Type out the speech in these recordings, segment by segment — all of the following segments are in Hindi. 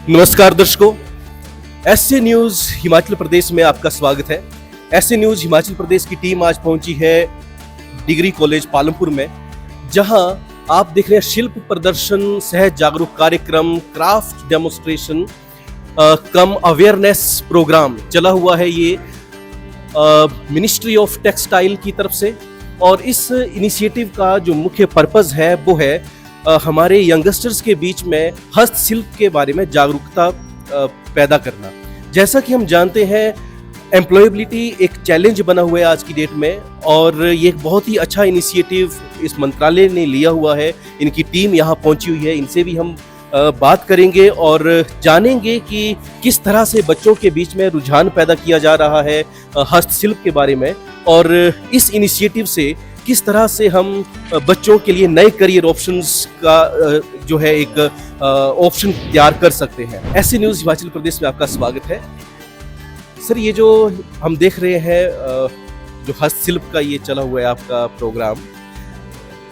नमस्कार दर्शकों, एससी न्यूज हिमाचल प्रदेश में आपका स्वागत है। एससी न्यूज हिमाचल प्रदेश की टीम आज पहुंची है डिग्री कॉलेज पालमपुर में, जहां आप देख रहे हैं शिल्प प्रदर्शन, सहज जागरूक कार्यक्रम, क्राफ्ट डेमोन्स्ट्रेशन कम अवेयरनेस प्रोग्राम चला हुआ है। ये मिनिस्ट्री ऑफ टेक्सटाइल की तरफ से, और इस इनिशिएटिव का जो मुख्य पर्पस है वो है हमारे यंगस्टर्स के बीच में हस्तशिल्प के बारे में जागरूकता पैदा करना। जैसा कि हम जानते हैं, एम्प्लॉयबिलिटी एक चैलेंज बना हुआ है आज की डेट में, और ये एक बहुत ही अच्छा इनिशिएटिव इस मंत्रालय ने लिया हुआ है। इनकी टीम यहाँ पहुंची हुई है, इनसे भी हम बात करेंगे और जानेंगे कि किस तरह से बच्चों के बीच में रुझान पैदा किया जा रहा है हस्तशिल्प के बारे में, और इस इनिशिएटिव से किस तरह से हम बच्चों के लिए नए करियर ऑप्शंस का जो है एक ऑप्शन तैयार कर सकते हैं। एससी न्यूज़ हिमाचल प्रदेश में आपका स्वागत है। सर, ये जो हम देख रहे हैं जो हस्तशिल्प का ये चला हुआ है आपका प्रोग्राम,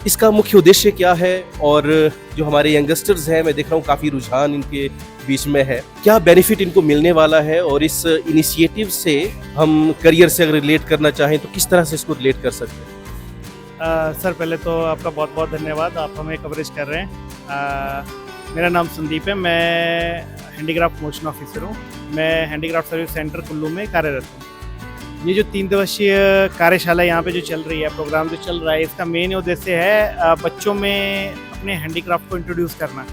इसका मुख्य उद्देश्य क्या है, और जो हमारे यंगस्टर्स हैं, मैं देख रहा हूँ काफ़ी रुझान इनके बीच में है, क्या बेनिफिट इनको मिलने वाला है, और इस इनिशिएटिव से हम करियर से अगर रिलेट करना चाहें तो किस तरह से इसको रिलेट कर सकते हैं? सर, पहले तो आपका बहुत बहुत धन्यवाद, आप हमें कवरेज कर रहे हैं। मेरा नाम संदीप है, मैं हैंडीक्राफ्ट मोशन ऑफिसर हूँ। मैं हैंडीक्राफ्ट सर्विस सेंटर कुल्लू में कार्यरत हूँ। ये जो 3 दिवसीय कार्यशाला यहाँ पे जो चल रही है, प्रोग्राम जो चल रहा है, इसका मेन उद्देश्य है बच्चों में अपने हैंडीक्राफ्ट को इंट्रोड्यूस करना,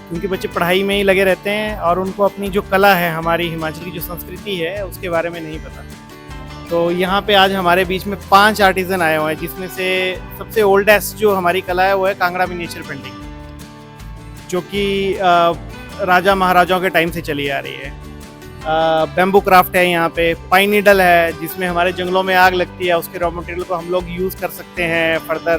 क्योंकि बच्चे पढ़ाई में ही लगे रहते हैं और उनको अपनी जो कला है, हमारी हिमाचल की जो संस्कृति है, उसके बारे में नहीं पता। तो यहाँ पे आज हमारे बीच में 5 आर्टिजन आए हुए हैं, जिसमें से सबसे ओल्डेस्ट जो हमारी कला है वो है कांगड़ा मिनिएचर पेंटिंग, जो कि राजा महाराजाओं के टाइम से चली आ रही है। बैम्बू क्राफ्ट है, यहाँ पे पाइन नीडल है, जिसमें हमारे जंगलों में आग लगती है, उसके रॉ मटेरियल को हम लोग यूज़ कर सकते हैं फर्दर,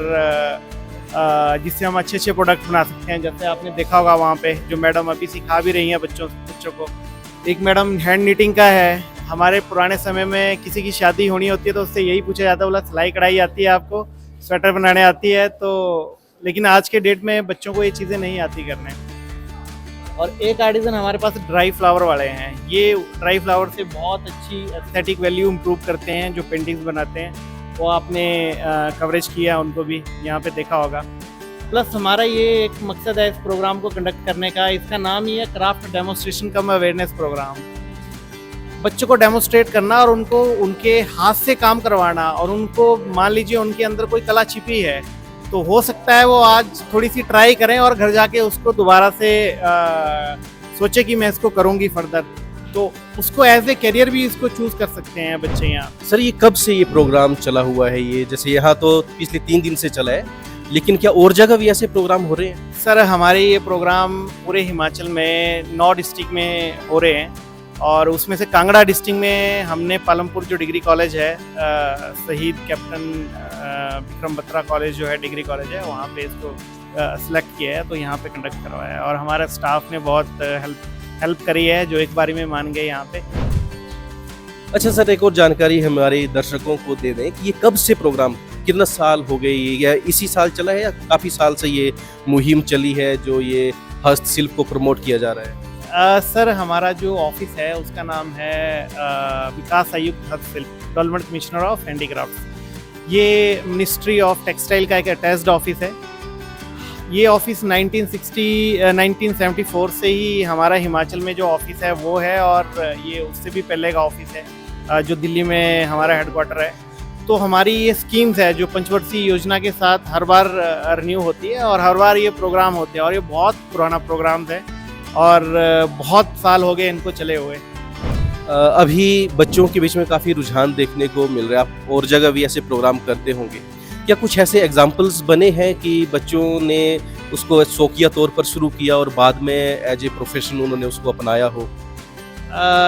जिससे हम अच्छे अच्छे प्रोडक्ट बना सकते हैं। जैसे आपने देखा होगा वहाँ पे जो मैडम अभी सिखा भी रही हैं बच्चों को, एक मैडम हैंड नीटिंग का है। हमारे पुराने समय में किसी की शादी होनी होती है तो उससे यही पूछा जाता है, बोला सिलाई कढ़ाई आती है आपको, स्वेटर बनाने आती है, तो लेकिन आज के डेट में बच्चों को ये चीज़ें नहीं आती करने। और एक आर्टिजन हमारे पास ड्राई फ्लावर वाले हैं। ये ड्राई फ्लावर से बहुत अच्छी एस्थेटिक वैल्यू इम्प्रूव करते हैं, जो पेंटिंग्स बनाते हैं, वो आपने कवरेज किया, उनको भी यहाँ पे देखा होगा। प्लस हमारा ये एक मकसद है इस प्रोग्राम को कंडक्ट करने का, इसका नाम ही है क्राफ्ट डेमोन्स्ट्रेशन कम अवेयरनेस प्रोग्राम। बच्चों को डेमोन्स्ट्रेट करना और उनको उनके हाथ से काम करवाना, और उनको मान लीजिए उनके अंदर कोई कला छिपी है, तो हो सकता है वो आज थोड़ी सी ट्राई करें और घर जाके उसको दोबारा से सोचे कि मैं इसको करूँगी फर्दर, तो उसको एज ए करियर भी इसको चूज कर सकते हैं बच्चे यहाँ। सर, ये कब से ये प्रोग्राम चला हुआ है? ये जैसे यहाँ तो पिछले 3 दिन से चला है, लेकिन क्या और जगह भी ऐसे प्रोग्राम हो रहे हैं? सर, हमारे ये प्रोग्राम पूरे हिमाचल में 9 डिस्ट्रिक्ट में हो रहे हैं, और उसमें से कांगड़ा डिस्ट्रिक्ट में हमने पालमपुर जो डिग्री कॉलेज है, शहीद कैप्टन विक्रम बत्रा कॉलेज जो है डिग्री कॉलेज है, वहाँ पे इसको सिलेक्ट किया है, तो यहाँ पे कंडक्ट करवाया है। और हमारे स्टाफ ने बहुत हेल्प करी है, जो एक बारी में मान गए यहाँ पे। अच्छा सर, एक और जानकारी हमारे दर्शकों को दे दें कि ये कब से प्रोग्राम, कितना साल हो गए, या इसी साल चला है, या काफ़ी साल से ये मुहिम चली है जो ये हस्तशिल्प को प्रमोट किया जा रहा है? सर, हमारा जो ऑफिस है उसका नाम है विकास आयुक्त हस्तशिल्प, डेवलपमेंट कमिश्नर ऑफ हैंडीक्राफ्ट। ये मिनिस्ट्री ऑफ टेक्सटाइल का एक अटैच्ड ऑफिस है। ये ऑफिस 1974 से ही हमारा हिमाचल में जो ऑफिस है वो है, और ये उससे भी पहले का ऑफिस है जो दिल्ली में हमारा हेडक्वार्टर है। तो हमारी ये स्कीम्स है जो पंचवर्षीय योजना के साथ हर बार रिन्यू होती है, और हर बार ये प्रोग्राम होते हैं, और ये बहुत पुराना प्रोग्राम है और बहुत साल हो गए इनको चले हुए। अभी बच्चों के बीच में काफ़ी रुझान देखने को मिल रहा है, आप और जगह भी ऐसे प्रोग्राम करते होंगे, क्या कुछ ऐसे एग्जाम्पल्स बने हैं कि बच्चों ने उसको शौकिया तौर पर शुरू किया और बाद में एज ए प्रोफेशन उन्होंने उसको अपनाया हो?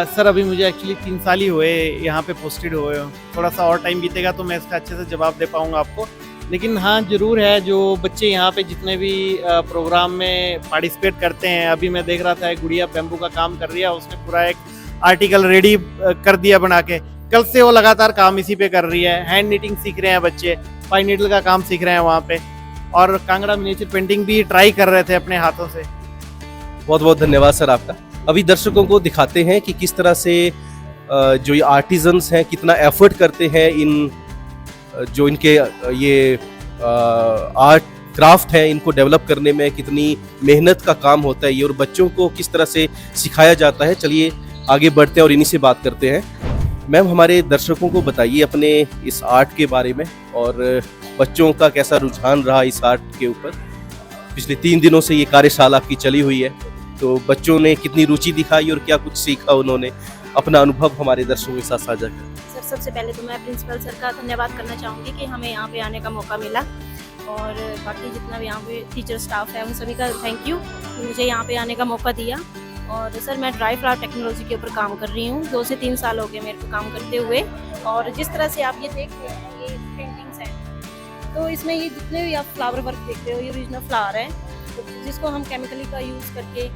सर, अभी मुझे एक्चुअली 3 साल ही हुए यहाँ पे पोस्टेड हुए हो, थोड़ा सा और टाइम बीतेगा तो मैं इसका अच्छे से जवाब दे पाऊँगा आपको। लेकिन हाँ, ज़रूर है, जो बच्चे यहाँ पे जितने भी प्रोग्राम में पार्टिसिपेट करते हैं, अभी मैं देख रहा था एक गुड़िया बैम्बू का काम कर रही है, उसने पूरा एक आर्टिकल रेडी कर दिया बना के, कल से वो लगातार काम इसी पे कर रही है। हैंड नीटिंग सीख रहे हैं बच्चे, पाइन नीडल का काम सीख रहे हैं वहाँ पे, और कांगड़ा मिनिएचर पेंटिंग भी ट्राई कर रहे थे अपने हाथों से। बहुत बहुत धन्यवाद सर आपका। अभी दर्शकों को दिखाते हैं कि किस तरह से जो ये आर्टिजन्स हैं कितना एफर्ट करते हैं इन जो इनके ये आर्ट क्राफ्ट है इनको डेवलप करने में कितनी मेहनत का काम होता है ये, और बच्चों को किस तरह से सिखाया जाता है। चलिए आगे बढ़ते हैं और इन्हीं से बात करते हैं। मैम, हमारे दर्शकों को बताइए अपने इस आर्ट के बारे में और बच्चों का कैसा रुझान रहा इस आर्ट के ऊपर। पिछले 3 दिनों से ये कार्यशाला आपकी चली हुई है, तो बच्चों ने कितनी रुचि दिखाई और क्या कुछ सीखा उन्होंने, अपना अनुभव हमारे दर्शकों के साथ साझा करें। सर, सबसे पहले तो मैं प्रिंसिपल सर का धन्यवाद करना चाहूँगी कि हमें यहाँ पे आने का मौका मिला, और बाकी जितना भी यहाँ पे टीचर स्टाफ है उन सभी का थैंक यू कि मुझे यहाँ पे आने का मौका दिया। और सर, मैं ड्राई फ्लावर टेक्नोलॉजी के ऊपर काम कर रही हूँ, 2 से 3 साल हो गए मेरे को काम करते हुए। और जिस तरह से आप ये देख रहे हैं, ये पेंटिंग्स हैं, तो इसमें ये जितने भी आप फ्लावर वर्क देख रहे हो ये ओरिजिनल फ्लावर है, तो जिसको हम केमिकली का यूज़ करके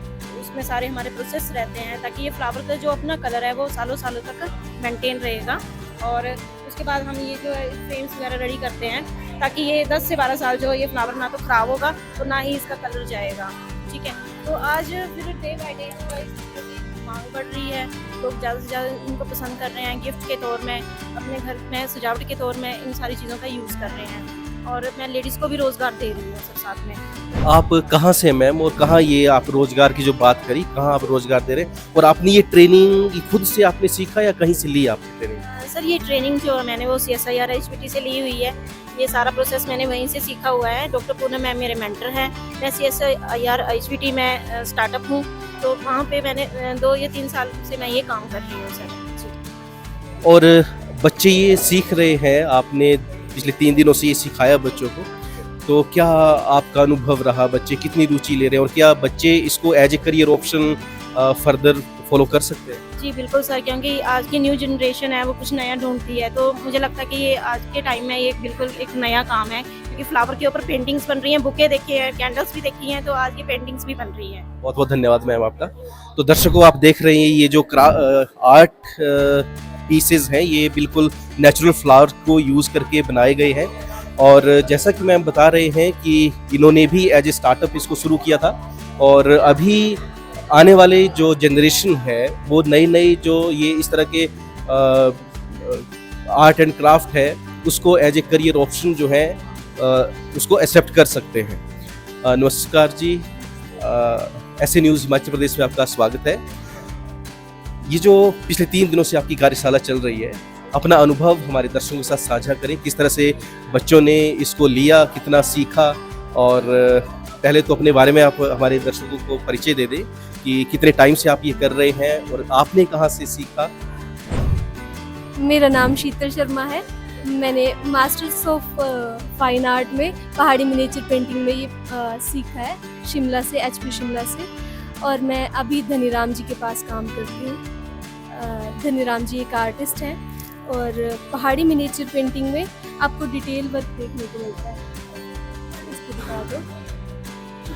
उसमें सारे हमारे प्रोसेस रहते हैं ताकि ये फ्लावर का जो अपना कलर है वो सालों सालों तक मेंटेन रहेगा। और उसके बाद हम ये जो फ्रेम्स वगैरह रेडी करते हैं ताकि ये 10 से 12 साल जो ये फ्लावर ना तो ख़राब होगा और ना ही इसका कलर जाएगा। ठीक है, तो आज फिर डे बाय डे मांग बढ़ रही है, लोग ज़्यादा से ज़्यादा इनको पसंद कर रहे हैं, गिफ्ट के तौर में, अपने घर में सजावट के तौर में इन सारी चीज़ों का यूज़ कर रहे हैं। और मैं लेडीज़ को भी रोज़गार दे रही हूँ सब साथ में। आप कहाँ से मैम, और कहाँ ये आप रोजगार की जो बात करी, कहाँ आप रोजगार दे रहे हैं, और आपने ये ट्रेनिंग खुद से आपने सीखा या कहीं से ली आपने ट्रेनिंग? सर, ये ट्रेनिंग जो मैंने वो CSIR HPT से ली हुई है, ये सारा प्रोसेस मैंने वहीं से सीखा हुआ है। डॉक्टर पूनम मैम मेरे मेंटर हैं, मैं CSIR HPT में स्टार्टअप हूँ, तो वहाँ पे मैंने 2 या 3 साल से मैं ये काम कर रही हूँ सर जी। और बच्चे ये सीख रहे हैं, आपने पिछले 3 दिनों से ये सिखाया बच्चों को, तो क्या आपका अनुभव रहा, बच्चे कितनी रुचि ले रहे हैं, और क्या बच्चे इसको as a career option further follow कर सकते हैं? जी बिल्कुल सर, क्योंकि आज की न्यू जनरेशन है वो कुछ नया ढूंढती है, तो मुझे लगता है कि ये आज के टाइम में ये बिल्कुल एक नया काम है, क्योंकि फ्लावर के ऊपर पेंटिंग्स बन रही हैं, बुके देखी हैं, कैंडल्स भी देखी हैं, तो आज की पेंटिंग्स भी बन रही हैं। बहुत बहुत धन्यवाद मैम आपका। तो दर्शकों, आप देख रहे हैं ये जो आर्ट पीसेज हैं ये बिल्कुल नेचुरल फ्लावर को यूज़ करके बनाए गए हैं, और जैसा कि मैम बता रहे हैं कि इन्होंने भी एज ए स्टार्टअप इसको शुरू किया था, और अभी आने वाले जो जनरेशन है वो नई जो ये इस तरह के आर्ट एंड क्राफ्ट है उसको एज ए करियर ऑप्शन जो है उसको एक्सेप्ट कर सकते हैं। नमस्कार जी, ऐसे न्यूज़ हिमाचल प्रदेश में आपका स्वागत है। ये जो पिछले 3 दिनों से आपकी कार्यशाला चल रही है, अपना अनुभव हमारे दर्शकों के साथ साझा करें, किस तरह से बच्चों ने इसको लिया, कितना सीखा, और पहले तो अपने बारे में आप हमारे दर्शकों को परिचय दे दें कि कितने टाइम से आप ये कर रहे हैं और आपने कहाँ से सीखा। मेरा नाम शीतल शर्मा है। मैंने मास्टर्स ऑफ फाइन आर्ट में पहाड़ी मिनिएचर पेंटिंग में ये सीखा है, शिमला से, HP शिमला से, और मैं अभी धनीराम जी के पास काम करती हूँ। धनीराम जी एक आर्टिस्ट हैं, और पहाड़ी मिनिएचर पेंटिंग में आपको डिटेल वर्क देखने को मिलता है। इसको दिखा दो।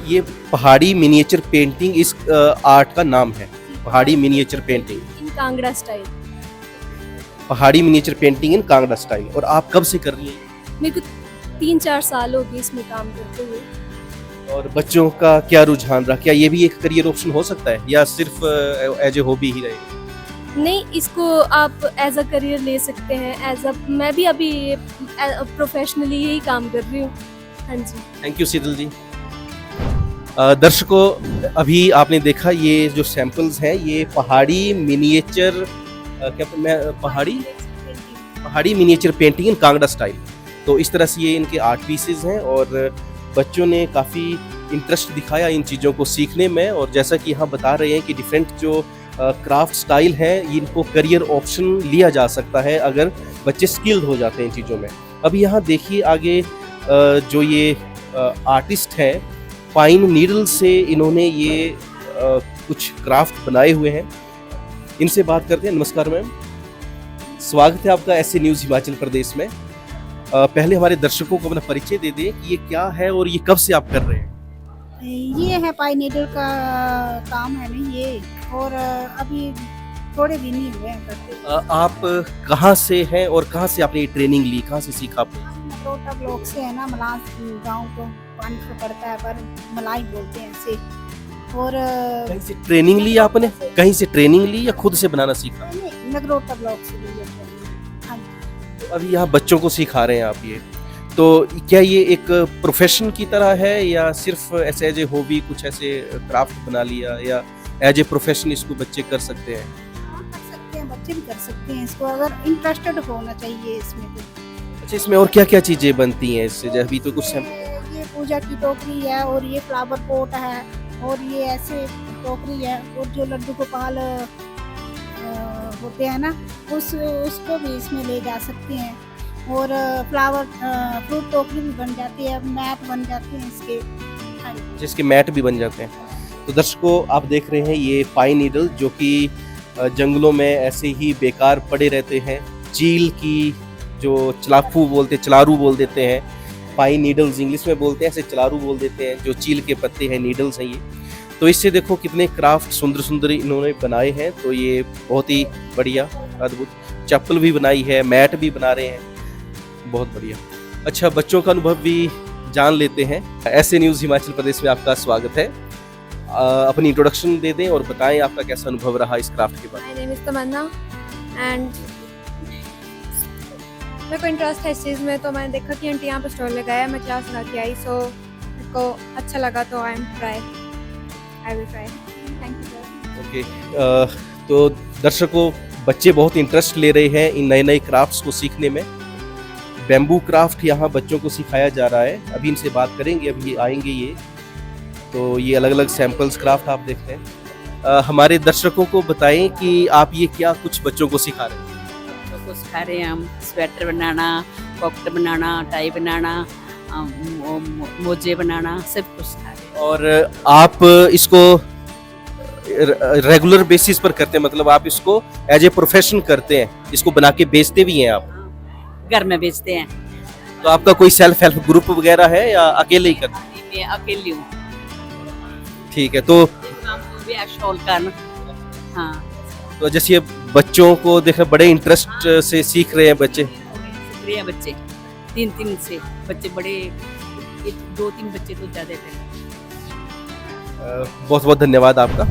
ये पहाड़ी मिनिएचर पेंटिंग इस आर्ट का नाम है, Pahari miniature painting in Kangra style. Pahari miniature painting in Kangra style. और आप कब से कर रही हैं? मेरे को 3-4 साल हो गए इसमें काम करते हुए। और बच्चों का क्या रुझान रहा, क्या ये भी एक करियर ऑप्शन हो सकता है या सिर्फ एज ए हॉबी ही रहेगा? नहीं, इसको आप एज अ करियर ले सकते हैं। मैं भी अभी प्रोफेशनली यही काम कर रही हूँ। हाँ जी, थैंक यू शीतल जी। दर्शकों, अभी आपने देखा ये जो सैंपल्स हैं ये पहाड़ी मिनिएचर पहाड़ी miniature painting in Kangra style. तो इस तरह से ये इनके आर्ट पीसेज हैं, और बच्चों ने काफ़ी इंटरेस्ट दिखाया इन चीज़ों को सीखने में, और जैसा कि यहाँ बता रहे हैं कि डिफरेंट जो क्राफ्ट स्टाइल है इनको करियर ऑप्शन लिया जा सकता है अगर बच्चे स्किल्ड हो जाते हैं इन चीज़ों में। अभी यहाँ देखिए आगे जो ये आर्टिस्ट है, पाइन नीडल से इन्होंने ये कुछ क्राफ्ट बनाए हुए हैं। इनसे बात करते हैं। नमस्कार मैम, स्वागत है आपका ऐसे न्यूज़ हिमाचल प्रदेश में। पहले हमारे दर्शकों को अपना परिचय दे दें कि ये क्या है और ये कब से आप कर रहे हैं? ये है पाइन नीडल का काम है ना ये, और अभी थोड़े दिन ही हुए हैं करते। आप कहाँ से हैं और कहाँ से आपने ये ट्रेनिंग ली, कहाँ से सीखा आपने? नरोटा ब्लॉक से है ना, मलास गांव को पानी पड़ता है पर मलाई बोलते हैं इसे। और कहीं से ट्रेनिंग ली आपने, कहीं से ट्रेनिंग ली या खुद से बनाना सीखा? नगरोटा ब्लॉक से लिए थे। हाँ जी। तो अभी यहाँ बच्चों को सिखा रहे हैं आप ये, तो क्या ये एक प्रोफेशन की तरह है या सिर्फ ऐसे एज ए हॉबी कुछ ऐसे क्राफ्ट बना लिया, या एज ए प्रोफेशन इसको बच्चे कर सकते हैं? हाँ, कर सकते हैं, बच्चे भी कर सकते हैं इसको, अगर इंटरेस्टेड होना चाहिए इसमें तो। अच्छा, इसमें और क्या क्या चीजें बनती हैं इससे? जैसे अभी तो कुछ ये पूजा की टोकरी है, और ये फ्लावर पॉट है, और ये ऐसे टोकरी है, और जो लड्डू गोपाल होते हैं ना, उसको भी इसमें ले जा सकते हैं, और फ्लावर फ्रूट टोकरी भी बन जाती है, मैट बन जाते हैं इसके। हाँ जी। जिसके मैट भी बन जाते हैं। तो दर्शकों, आप देख रहे हैं ये पाइन नीडल जो कि जंगलों में ऐसे ही बेकार पड़े रहते हैं। चील की जो चलारू बोल देते हैं, पाइन नीडल्स इंग्लिश में बोलते हैं, ऐसे चलारू बोल देते हैं, जो चील के पत्ते हैं, नीडल्स हैं ये। तो इससे देखो कितने क्राफ्ट सुंदर सुंदर इन्होंने बनाए हैं, तो ये बहुत ही बढ़िया अद्भुत। चप्पल भी बनाई है, मैट भी बना रहे हैं, बहुत बढ़िया। अच्छा, बच्चों का अनुभव भी जान लेते हैं। ऐसे न्यूज़ हिमाचल प्रदेश में आपका स्वागत है। अपनी इंट्रोडक्शन दे दें और बताएं आपका कैसा अनुभव रहा इस क्राफ्ट के बारे में। My name is Tamanna and मेरे को इंटरेस्ट है इस चीज़ में, तो मैंने देखा कि आंटी यहाँ पर स्टॉल लगाया, मैं क्लास लगा के आई, सो मेरे को अच्छा लगा, तो I will try. Thank you sir. Okay, तो दर्शकों, बच्चे बहुत इंटरेस्ट ले रहे हैं इन नए नए क्राफ्ट्स को सीखने में। बैम्बू क्राफ्ट यहाँ बच्चों को सिखाया जा रहा है। अभी इनसे बात करेंगे, अभी आएंगे ये। तो ये अलग अलग सैम्पल्स क्राफ्ट आप देखते हैं। हमारे दर्शकों को बताएं कि आप ये क्या कुछ बच्चों को सिखा रहे हैं? बच्चों को सिखा रहे हैं हम स्वेटर बनाना, पॉकेट बनाना, टाई बनाना, मोजे बनाना, सब कुछ सिखा रहे हैं। और आप इसको रेगुलर बेसिस पर करते हैं, मतलब आप इसको एज ए प्रोफेशन करते हैं, इसको बना के बेचते भी हैं आप? घर में बेचते हैं। तो आपका कोई सेल्फ हेल्प ग्रुप वगैरह है या अकेले ही करते हैं? मैं अकेली हूँ। ठीक है, तो शॉल का ना। हाँ, तो जैसे ये बच्चों को देख रहे, बड़े इंटरेस्ट से सीख रहे हैं बच्चे। सीख रहे हैं बच्चे, 3 से बच्चे, बड़े 2-3 बच्चे तो ज्यादा थे। बहुत बहुत धन्यवाद आपका।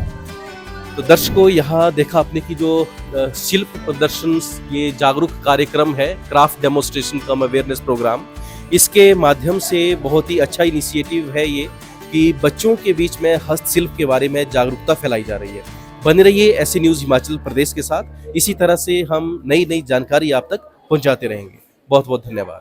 तो दर्शकों, यहाँ देखा आपने कि जो शिल्प प्रदर्शन, ये जागरूक कार्यक्रम है, क्राफ्ट डेमोन्स्ट्रेशन कम अवेयरनेस प्रोग्राम, इसके माध्यम से बहुत ही अच्छा इनिशिएटिव है ये कि बच्चों के बीच में हस्तशिल्प के बारे में जागरूकता फैलाई जा रही है। बने रहिए ऐसी न्यूज़ हिमाचल प्रदेश के साथ। इसी तरह से हम नई नई जानकारी आप तक पहुंचाते रहेंगे। बहुत बहुत धन्यवाद।